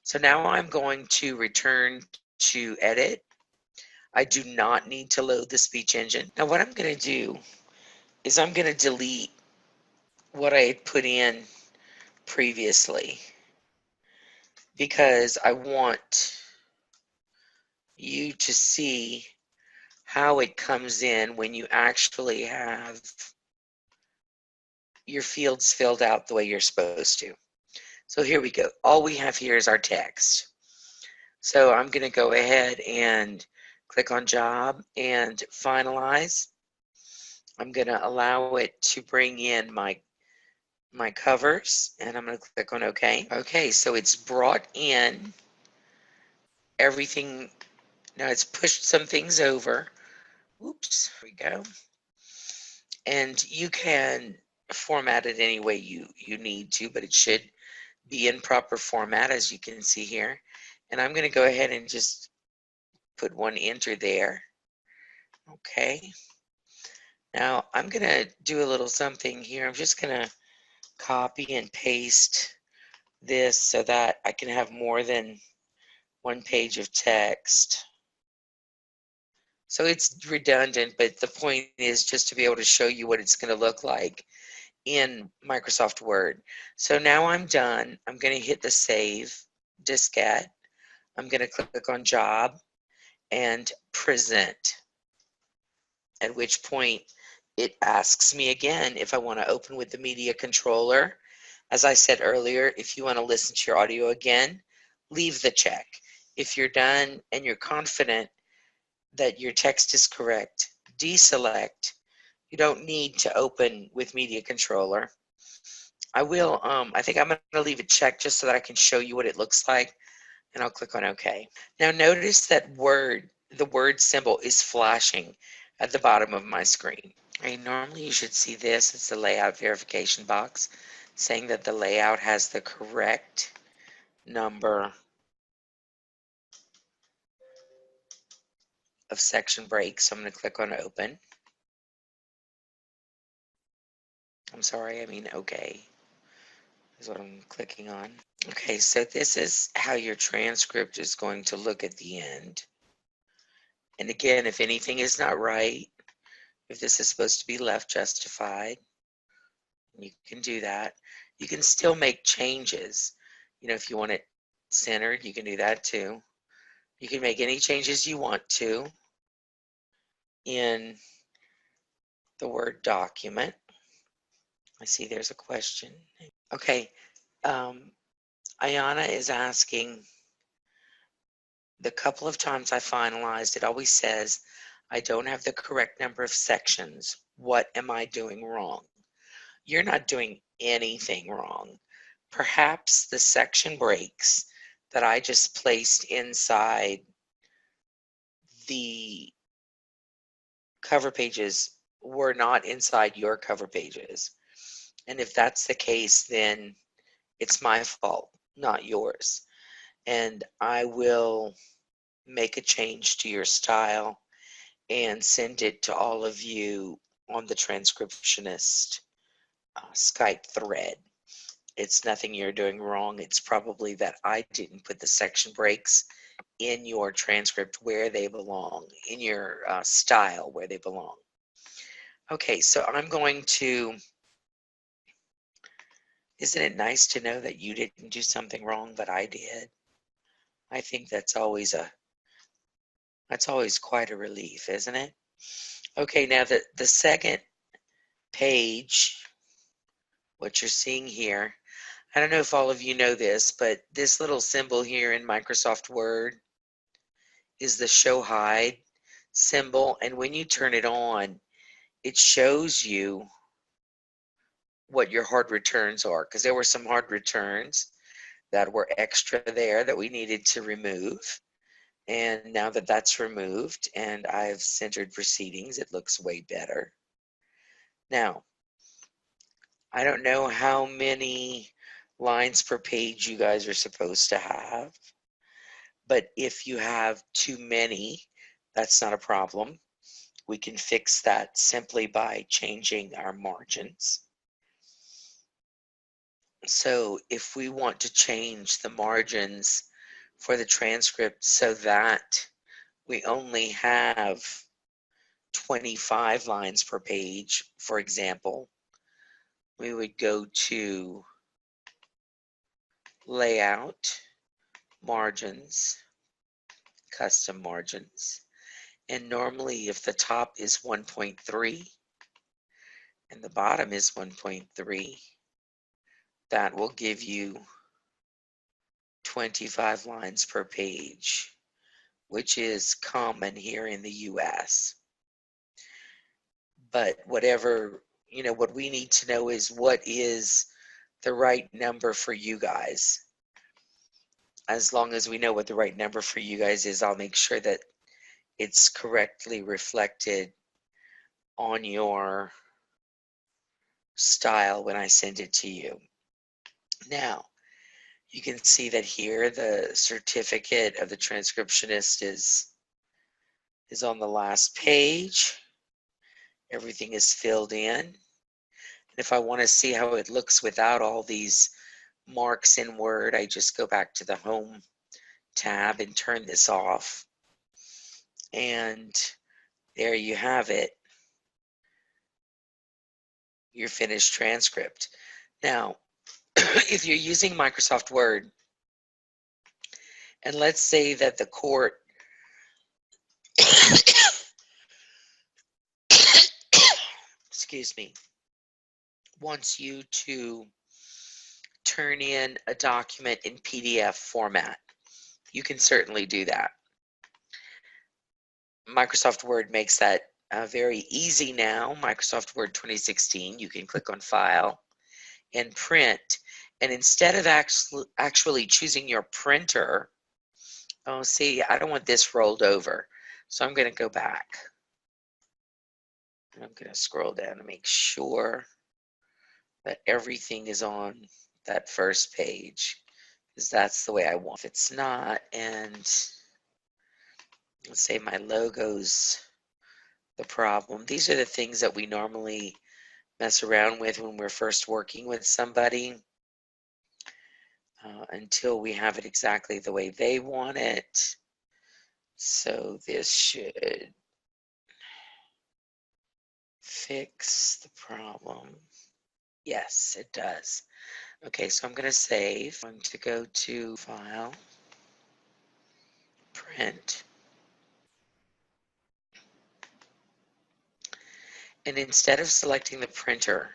So now I'm going to return to edit. I do not need to load the speech engine. Now what I'm going to do is I'm going to delete what I had put in previously because I want you to see how it comes in when you actually have your fields filled out the way you're supposed to. So here we go. All we have here is our text. So I'm going to go ahead and click on job and finalize. I'm going to allow it to bring in my covers, and I'm going to click on OK. Okay, so it's brought in everything. Now it's pushed some things over. Oops, here we go. And you can format it any way you need to, but it should be in proper format, as you can see here. And I'm going to go ahead and just put one enter there. Okay. Now I'm going to do a little something here. I'm just going to copy and paste this so that I can have more than one page of text. So it's redundant, but the point is just to be able to show you what it's going to look like in Microsoft Word. So now I'm done. I'm going to hit the save diskette. I'm going to click on job and present, at which point it asks me again if I want to open with the media controller. As I said earlier, if you want to listen to your audio again, leave the check. If you're done and you're confident that your text is correct, deselect. You don't need to open with media controller. I think I'm going to leave it checked just so that I can show you what it looks like, and I'll click on OK. Now notice that the word symbol is flashing at the bottom of my screen. Right, normally you should see this. It's the layout verification box saying that the layout has the correct number of section breaks. So I'm going to click on open. I'm sorry, I mean OK is what I'm clicking on. Okay, so this is how your transcript is going to look at the end. And again, if anything is not right, if this is supposed to be left justified, you can do that. You can still make changes. You know, if you want it centered, you can do that too. You can make any changes you want to in the Word document. I see there's a question. Okay, Ayana is asking, the couple of times I finalized, it always says, I don't have the correct number of sections. What am I doing wrong? You're not doing anything wrong. Perhaps the section breaks that I just placed inside the cover pages were not inside your cover pages. And if that's the case, then it's my fault, not yours. And I will make a change to your style and send it to all of you on the Transcriptionist Skype thread. It's nothing you're doing wrong. It's probably that I didn't put the section breaks in your transcript where they belong, in your style where they belong. Okay, so I'm going to, isn't it nice to know that you didn't do something wrong, but I did? I think that's always quite a relief, isn't it? Okay, now the second page, what you're seeing here, I don't know if all of you know this, but this little symbol here in Microsoft Word is the show hide symbol, and when you turn it on, it shows you what your hard returns are, because there were some hard returns that were extra there that we needed to remove. And now that that's removed and I've centered proceedings, it looks way better. Now, I don't know how many lines per page you guys are supposed to have, but if you have too many, that's not a problem. We can fix that simply by changing our margins. So if we want to change the margins for the transcript so that we only have 25 lines per page, for example, we would go to Layout, Margins, Custom Margins. And normally if the top is 1.3 and the bottom is 1.3, that will give you 25 lines per page, which is common here in the US. But whatever, what we need to know is what is the right number for you guys. As long as we know what the right number for you guys is, I'll make sure that it's correctly reflected on your style when I send it to you. Now, you can see that here the certificate of the transcriptionist is on the last page. Everything is filled in. And if I want to see how it looks without all these marks in Word, I just go back to the Home tab and turn this off. And there you have it, your finished transcript. Now, if you're using Microsoft Word, and let's say that the court excuse me, wants you to turn in a document in PDF format, you can certainly do that. Microsoft Word makes that very easy now. Microsoft Word 2016, you can click on File and Print. And instead of actually choosing your printer, oh, see, I don't want this rolled over. So I'm going to go back. And I'm going to scroll down to make sure that everything is on that first page, because that's the way I want. If it's not, and let's say my logo's the problem. These are the things that we normally mess around with when we're first working with somebody until we have it exactly the way they want it. So this should fix the problem. Yes, it does. Okay, so I'm going to save. I'm going to go to File, Print. And instead of selecting the printer,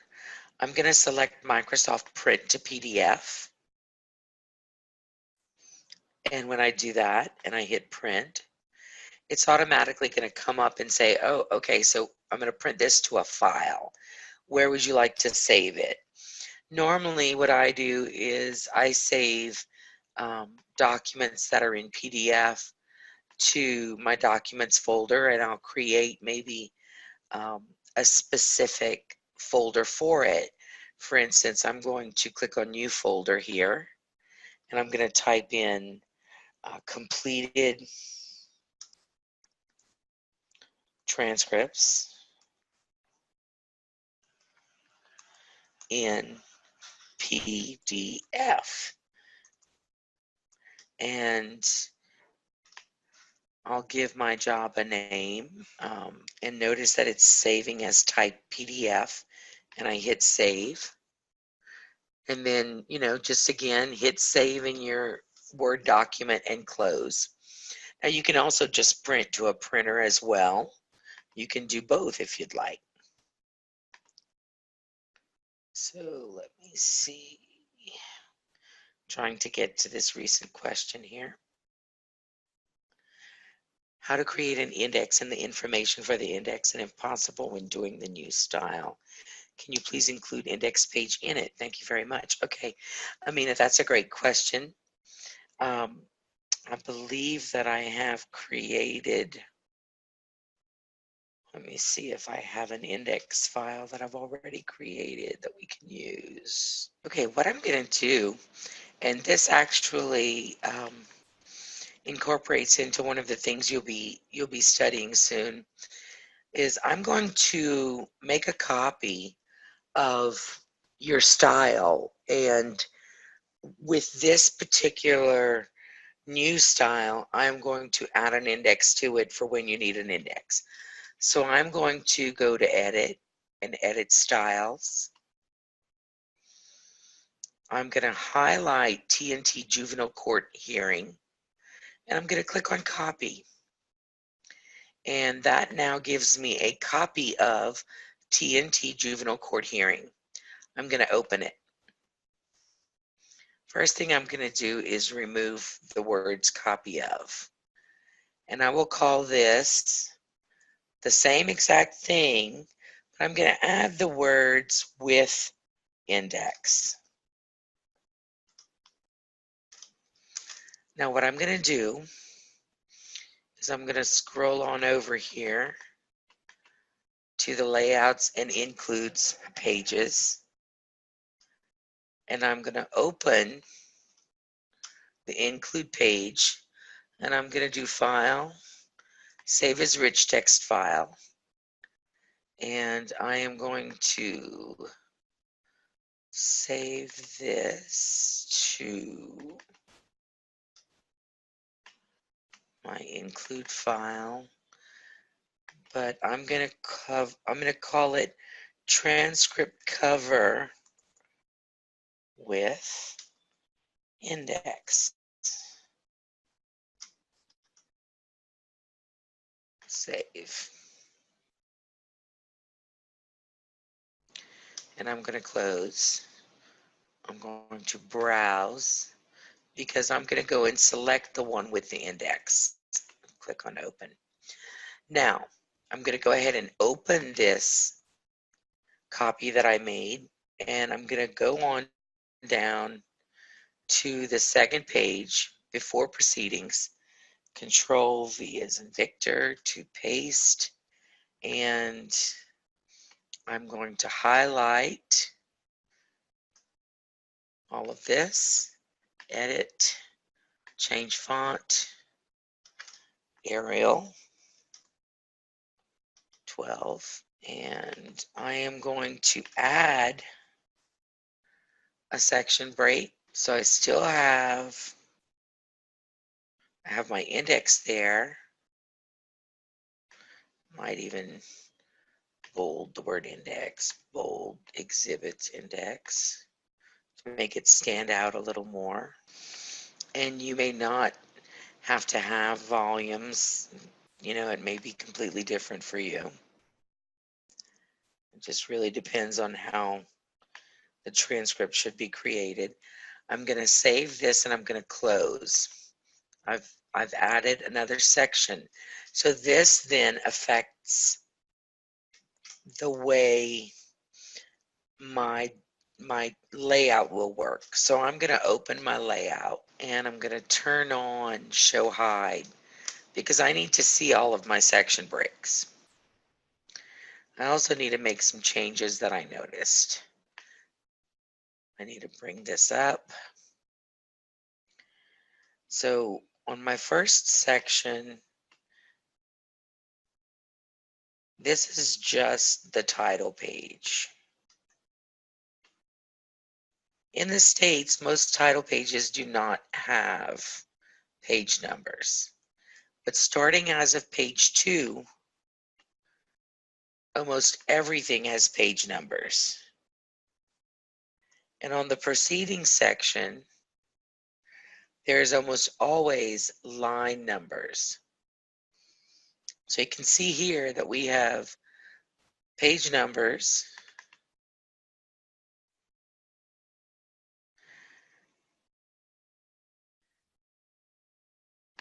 I'm going to select Microsoft Print to PDF. And when I do that and I hit Print, it's automatically going to come up and say, oh, okay, so I'm going to print this to a file. Where would you like to save it? Normally what I do is I save documents that are in PDF to my documents folder, and I'll create maybe a specific folder for it. For instance, I'm going to click on New Folder here, and I'm going to type in completed transcripts in PDF. And I'll give my job a name, and notice that it's saving as type PDF, and I hit save. And then, just again, hit save in your Word document and close. Now you can also just print to a printer as well. You can do both if you'd like. So let me see. Trying to get to this recent question here. How to create an index and the information for the index, and if possible, when doing the new style. Can you please include index page in it? Thank you very much. Okay, Amina, that's a great question. I believe that I have created, let me see if I have an index file that I've already created that we can use. Okay, what I'm going to do, and this actually incorporates into one of the things you'll be studying soon, is I'm going to make a copy of your style, and with this particular new style, I'm going to add an index to it for when you need an index. So I'm going to go to Edit and Edit Styles. I'm going to highlight TNT Juvenile Court Hearing, and I'm going to click on Copy. And that now gives me a copy of TNT Juvenile Court Hearing. I'm going to open it. First thing I'm going to do is remove the words copy of. And I will call this the same exact thing, but I'm going to add the words with index. Now what I'm going to do is I'm going to scroll on over here to the layouts and includes pages. And I'm going to open the include page, and I'm going to do File, Save as Rich Text File. And I am going to save this to my include file, but I'm going to call it transcript cover with index. Save. And I'm going to close. I'm going to browse because I'm going to go and select the one with the index. Click on open. Now, I'm going to go ahead and open this copy that I made, and I'm going to go on down to the second page before proceedings. Control V as in Victor to paste, and I'm going to highlight all of this, edit, change font, Arial 12, and I am going to add a section break. So I still have my index there. Might even bold the word index, bold exhibits index to make it stand out a little more. And you may not have to have volumes, it may be completely different for you. It just really depends on how the transcript should be created. I'm going to save this and I'm going to close. I've added another section. So this then affects the way my layout will work. So I'm going to open my layout and I'm going to turn on show hide because I need to see all of my section breaks. I also need to make some changes that I noticed. I need to bring this up. So on my first section, this is just the title page. In the States, most title pages do not have page numbers. But starting as of page 2, almost everything has page numbers. And on the preceding section, there's almost always line numbers. So you can see here that we have page numbers,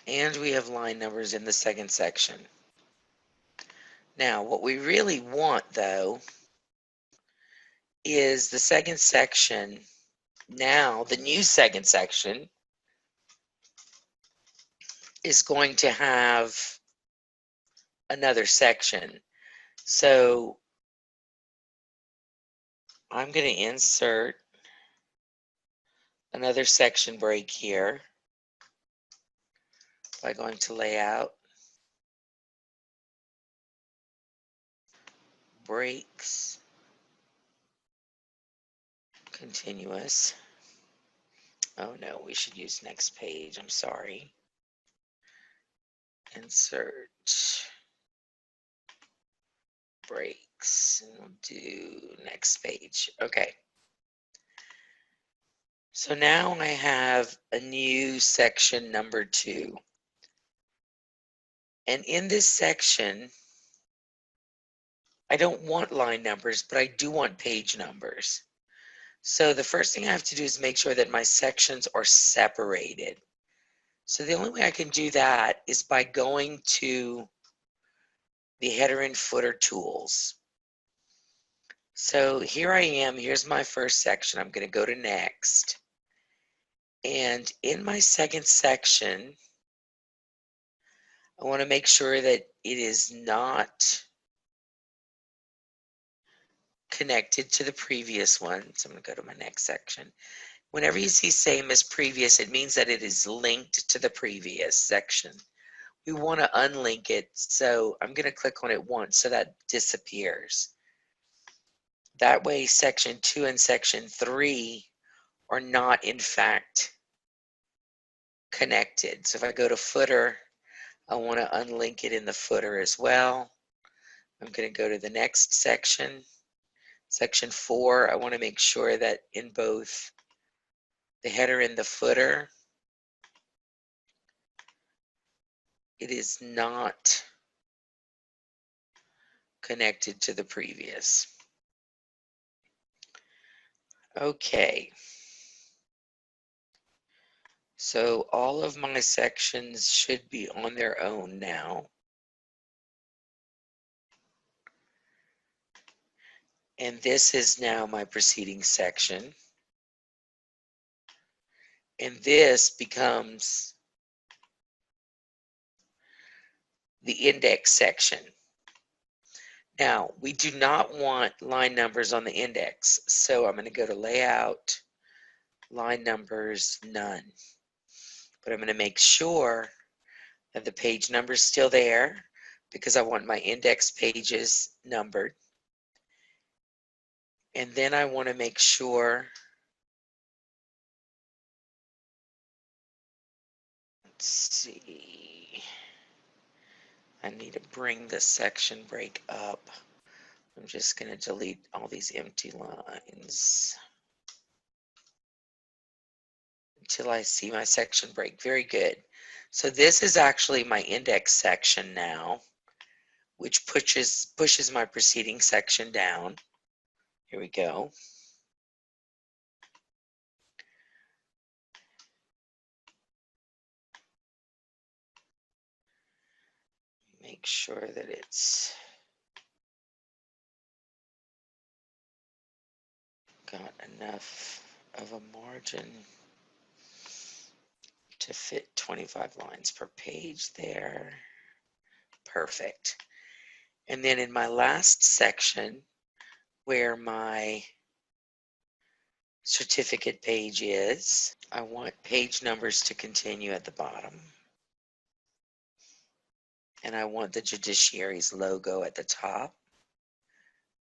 and we have line numbers in the second section. Now, what we really want, though, is the second section. Now, the new second section is going to have another section. So I'm going to insert another section break here by going to Layout, Breaks, Continuous, Oh no, we should use next page. I'm sorry. Insert breaks, and we'll do next page. Okay. So now I have a new section number 2. And in this section, I don't want line numbers, but I do want page numbers. So the first thing I have to do is make sure that my sections are separated. So the only way I can do that is by going to the header and footer tools. So here I am, here's my first section. I'm going to go to next. And in my second section, I want to make sure that it is not connected to the previous one. So I'm going to go to my next section. Whenever you see same as previous, it means that it is linked to the previous section. We want to unlink it, so I'm going to click on it once so that disappears. That way section 2 and section 3 are not in fact connected. So if I go to footer, I want to unlink it in the footer as well. I'm going to go to the next section. Section 4, I want to make sure that in both the header and the footer, it is not connected to the previous. Okay. So all of my sections should be on their own now. And this is now my preceding section. And this becomes the index section. Now, we do not want line numbers on the index. So I'm going to go to layout, line numbers, none. But I'm going to make sure that the page number is still there because I want my index pages numbered. And then I want to make sure, let's see, I need to bring the section break up. I'm just going to delete all these empty lines until I see my section break. Very good. So this is actually my index section now, which pushes my preceding section down. Here we go. Make sure that it's got enough of a margin to fit 25 lines per page there. Perfect. And then in my last section, where my certificate page is, I want page numbers to continue at the bottom. And I want the judiciary's logo at the top.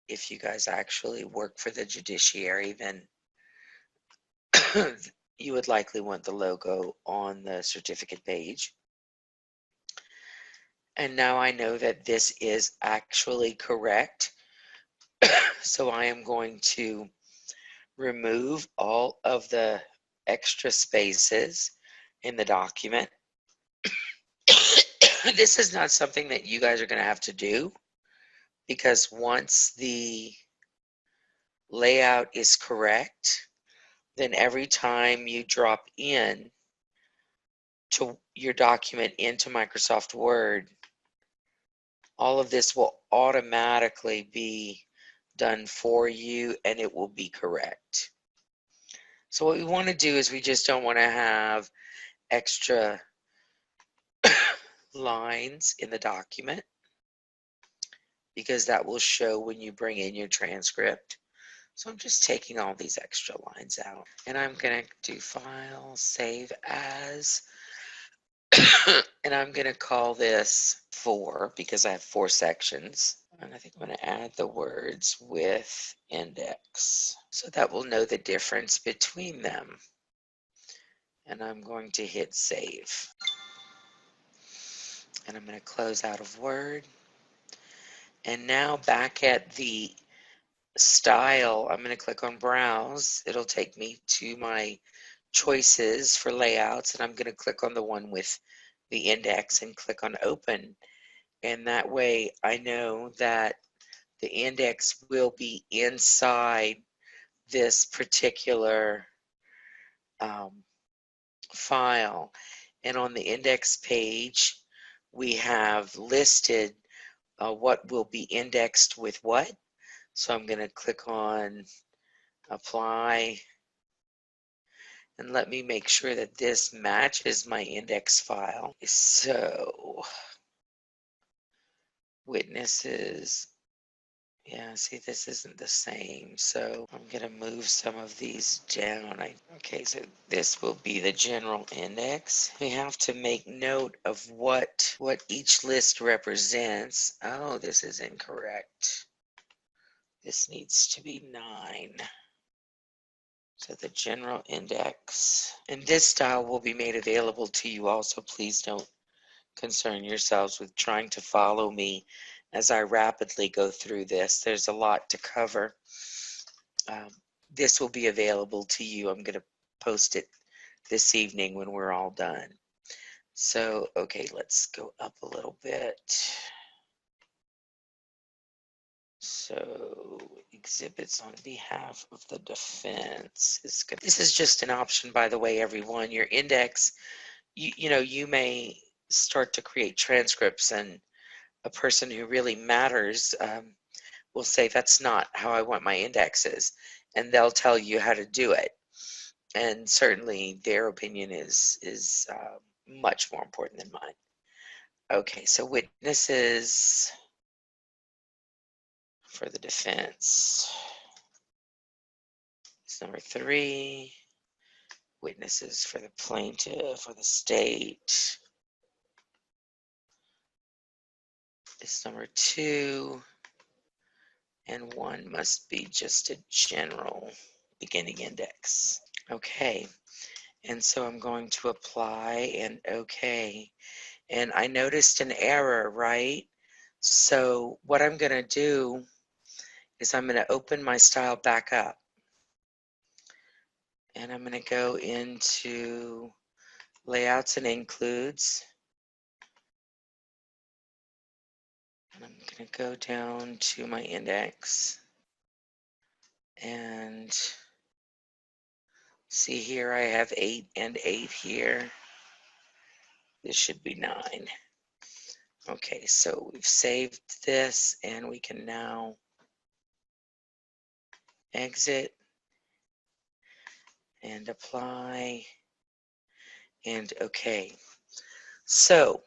If you guys actually work for the judiciary, then you would likely want the logo on the certificate page. And now I know that this is actually correct. So I am going to remove all of the extra spaces in the document. This is not something that you guys are going to have to do, because once the layout is correct, then every time you drop in to your document into Microsoft Word, all of this will automatically be done for you and it will be correct. So what we want to do is we just don't want to have extra lines in the document, because that will show when you bring in your transcript. So I'm just taking all these extra lines out, and I'm going to do File, Save As, and I'm going to call this 4 because I have 4 sections. And I think I'm going to add the words with index, so that we'll know the difference between them. and I'm going to hit save. And I'm going to close out of Word. And now back at the style, I'm going to click on Browse. It'll take me to my choices for layouts, and I'm going to click on the one with the index and click on Open. And that way I know that the index will be inside this particular file. And on the index page, we have listed what will be indexed with what. So I'm going to click on Apply, and let me make sure that this matches my index file. So witnesses, yeah, see, this isn't the same, so I'm going to move some of these down. Okay, so this will be the general index. We have to make note of what each list represents. Oh, this is incorrect. This needs to be 9. So the general index. And this style will be made available to you also. Please don't concern yourselves with trying to follow me as I rapidly go through this. There's a lot to cover. This will be available to you. I'm going to post it this evening when we're all done. So, okay, let's go up a little bit. So, exhibits on behalf of the defense. This is just an option, by the way, everyone. Your index, you may start to create transcripts, and a person who really matters will say, that's not how I want my indexes, and they'll tell you how to do it. And certainly their opinion is much more important than mine. Okay, so witnesses for the defense. It's number 3. Witnesses for the plaintiff or the state. It's number 2. And 1 must be just a general beginning index. Okay, and so I'm going to apply and okay. And I noticed an error, right? So what I'm going to do is I'm going to open my style back up. And I'm going to go into Layouts and Includes. And I'm going to go down to my index. And see here, I have 8 and 8 here. This should be 9. Okay, so we've saved this, and we can now exit and apply and okay. So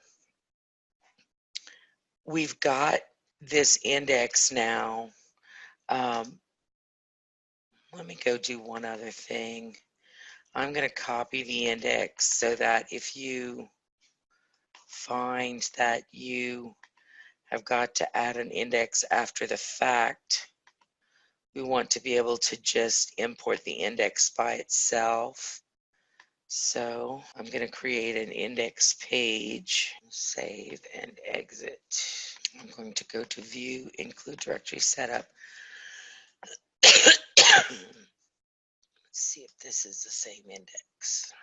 we've got this index now. Let me go do one other thing. I'm going to copy the index so that if you find that you have got to add an index after the fact, we want to be able to just import the index by itself. So I'm going to create an index page, save and exit. I'm going to go to View, Include Directory Setup. Let's see if this is the same index.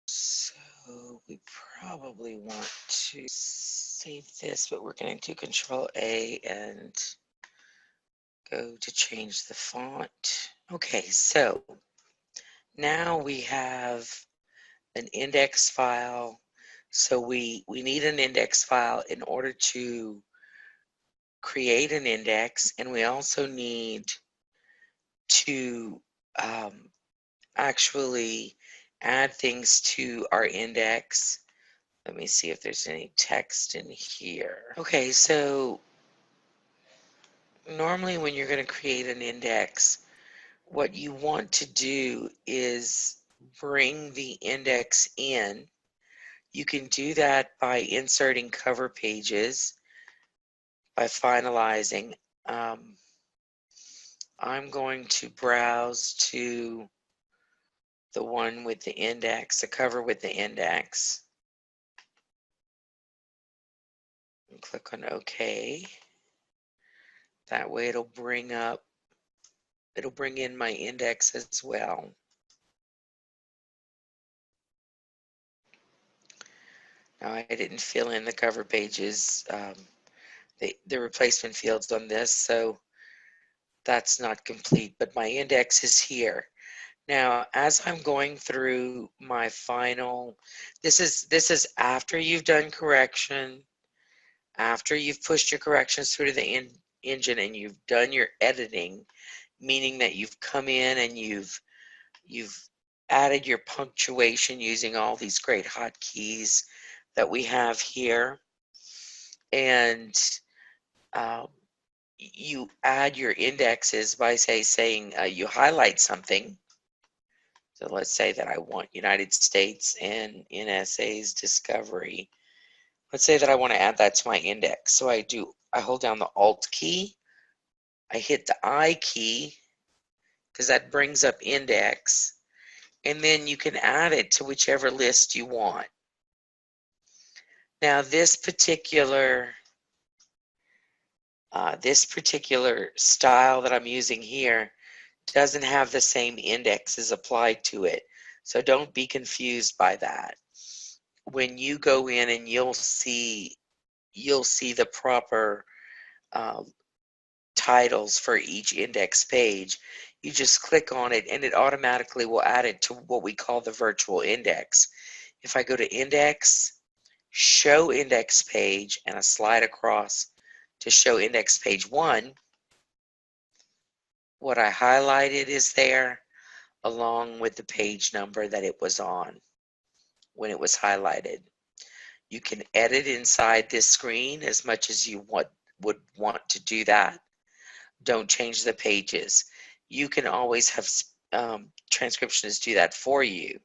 So we probably want to save this, but we're going to Control A and go to change the font. Okay, so now we have an index file. So we need an index file in order to create an index, and we also need to actually add things to our index. Let me see if there's any text in here. Okay, so normally when you're going to create an index, what you want to do is bring the index in. You can do that by inserting cover pages, by finalizing. I'm going to browse to the one with the index, the cover with the index. And click on OK. That way it'll bring in my index as well. Now I didn't fill in the cover pages, the replacement fields on this, so that's not complete, but my index is here. Now, as I'm going through my final, this is after you've done correction, after you've pushed your corrections through to the engine and you've done your editing, meaning that you've come in and you've added your punctuation using all these great hotkeys that we have here, and you add your indexes by saying you highlight something. So let's say that I want United States and NSA's discovery. Let's say that I want to add that to my index. So I hold down the Alt key, I hit the I key, because that brings up index, and then you can add it to whichever list you want. Now this particular style that I'm using here doesn't have the same indexes applied to it, so don't be confused by that. When you go in and you'll see the proper titles for each index page, you just click on it and it automatically will add it to what we call the virtual index. If I go to index, show index page, and I slide across to show index page 1, what I highlighted is there along with the page number that it was on when it was highlighted. You can edit inside this screen as much as you would want to do that. Don't change the pages. You can always have transcriptionists do that for you.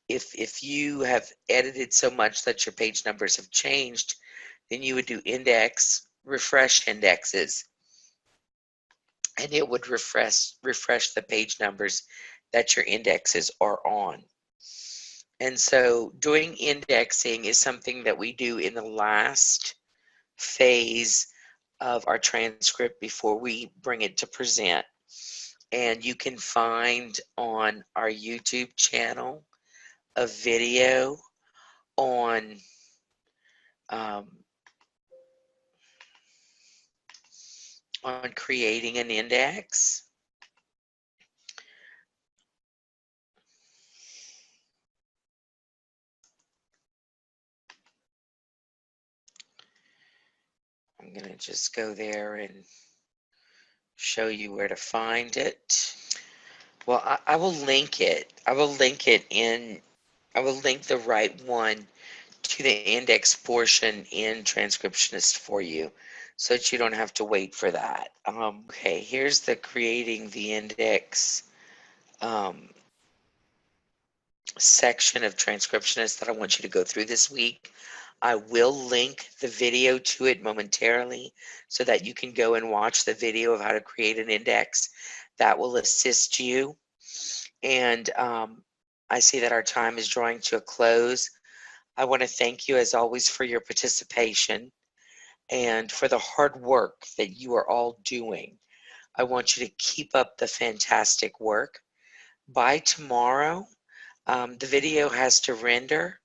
If you have edited so much that your page numbers have changed, then you would do index, refresh indexes, and it would refresh the page numbers that your indexes are on. And so doing indexing is something that we do in the last phase of our transcript before we bring it to present. And you can find on our YouTube channel a video on creating an index. I'm going to just go there and show you where to find it. Well, I will link it. I will link the right one to the index portion in Transcriptionist for you, so that you don't have to wait for that. Okay, here's the creating the index section of Transcriptionist that I want you to go through this week. I will link the video to it momentarily so that you can go and watch the video of how to create an index. That will assist you. And I see that our time is drawing to a close. I want to thank you as always for your participation and for the hard work that you are all doing. I want you to keep up the fantastic work. By tomorrow, the video has to render,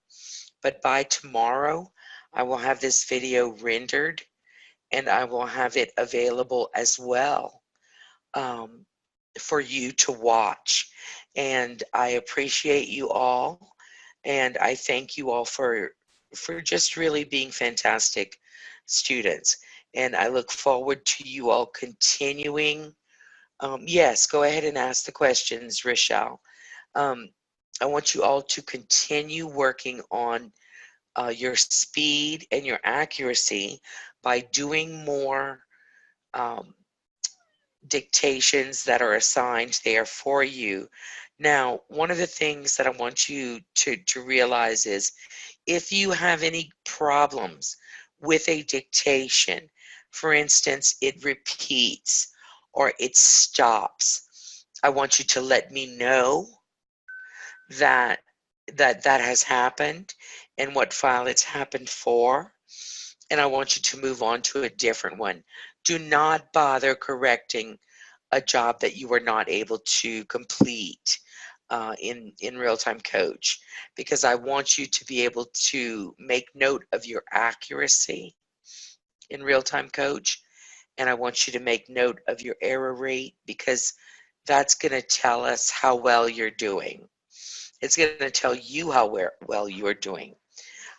but by tomorrow, I will have this video rendered and I will have it available as well for you to watch. And I appreciate you all, and I thank you all for just really being fantastic students. And I look forward to you all continuing. Yes, go ahead and ask the questions, Rishal. I want you all to continue working on your speed and your accuracy by doing more dictations that are assigned there for you. Now, one of the things that I want you to realize is if you have any problems with a dictation, for instance, it repeats, or it stops. I want you to let me know that that has happened and what file it's happened for, and I want you to move on to a different one. Do not bother correcting a job that you were not able to complete in real-time coach, because I want you to be able to make note of your accuracy in real-time coach, and I want you to make note of your error rate, because that's going to tell us how well you're doing. It's going to tell you how well you are doing.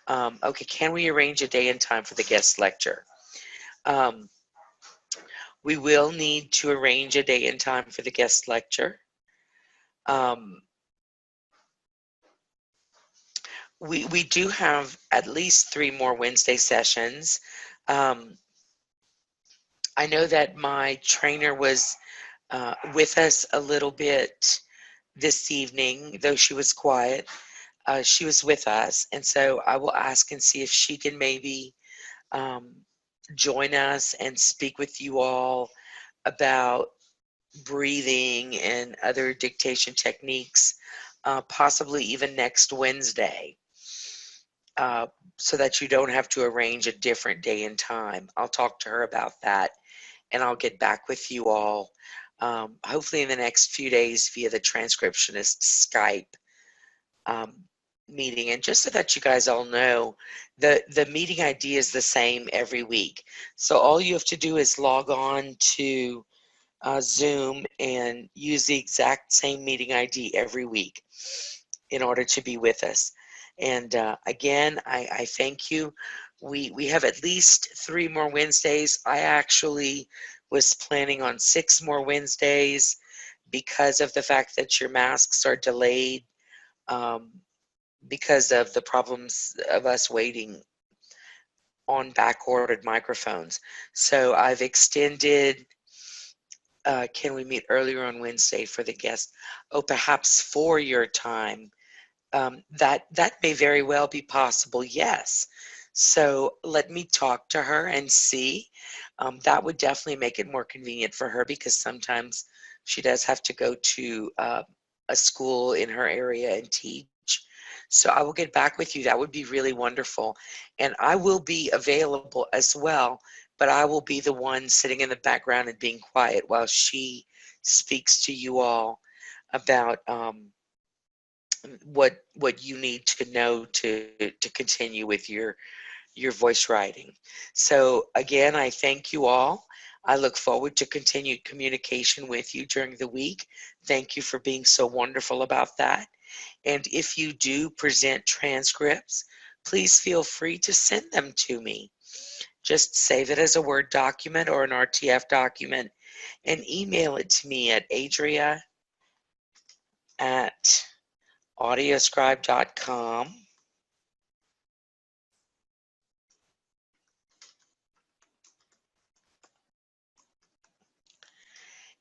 Okay, can we arrange a day and time for the guest lecture? Um, we will need to arrange a day and time for the guest lecture. Um, we do have at least 3 more Wednesday sessions. Um, I know that my trainer was with us a little bit this evening, though she was quiet. She was with us, and so I will ask and see if she can maybe um, join us and speak with you all about breathing and other dictation techniques, possibly even next Wednesday, uh, so that you don't have to arrange a different day and time. I'll talk to her about that, and I'll get back with you all, hopefully in the next few days via the Transcriptionist Skype um, meeting. And just so that you guys all know, the meeting ID is the same every week. So all you have to do is log on to Zoom and use the exact same meeting ID every week in order to be with us. And again, I thank you. We have at least 3 more Wednesdays. I actually was planning on 6 more Wednesdays because of the fact that your masks are delayed, um, because of the problems of us waiting on back-ordered microphones. So I've extended. Can we meet earlier on Wednesday for the guest? Oh, perhaps for your time. That may very well be possible, yes. So let me talk to her and see. That would definitely make it more convenient for her, because sometimes she does have to go to a school in her area and teach. So I will get back with you. That would be really wonderful. And I will be available as well, but I will be the one sitting in the background and being quiet while she speaks to you all about what you need to know to continue with your voice writing. So again, I thank you all. I look forward to continued communication with you during the week. Thank you for being so wonderful about that. And if you do present transcripts, please feel free to send them to me. Just save it as a Word document or an RTF document and email it to me at adria@audioscribe.com.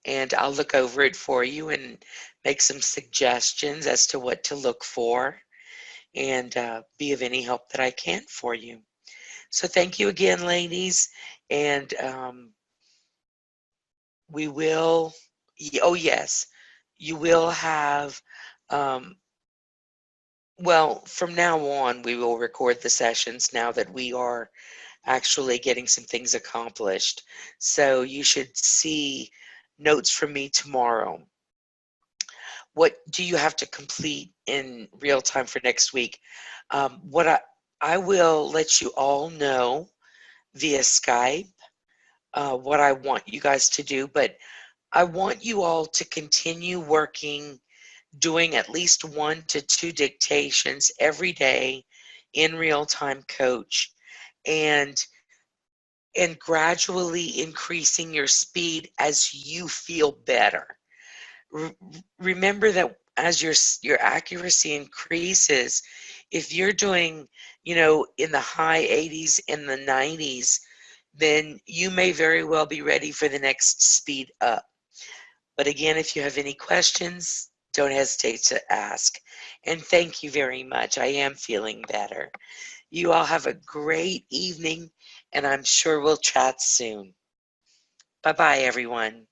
And I'll look over it for you and make some suggestions as to what to look for, and be of any help that I can for you. So thank you again, ladies, and we will, oh yes, you will have, um, well, from now on, we will record the sessions now that we are actually getting some things accomplished. So you should see notes from me tomorrow. What do you have to complete in real time for next week? What I will let you all know via Skype what I want you guys to do, but I want you all to continue working, doing at least 1 to 2 dictations every day in real time coach, and gradually increasing your speed as you feel better. Remember that as your accuracy increases, if you're doing, in the high 80s, in the 90s, then you may very well be ready for the next speed up. But again, if you have any questions, don't hesitate to ask. And thank you very much. I am feeling better. You all have a great evening, and I'm sure we'll chat soon. Bye-bye, everyone.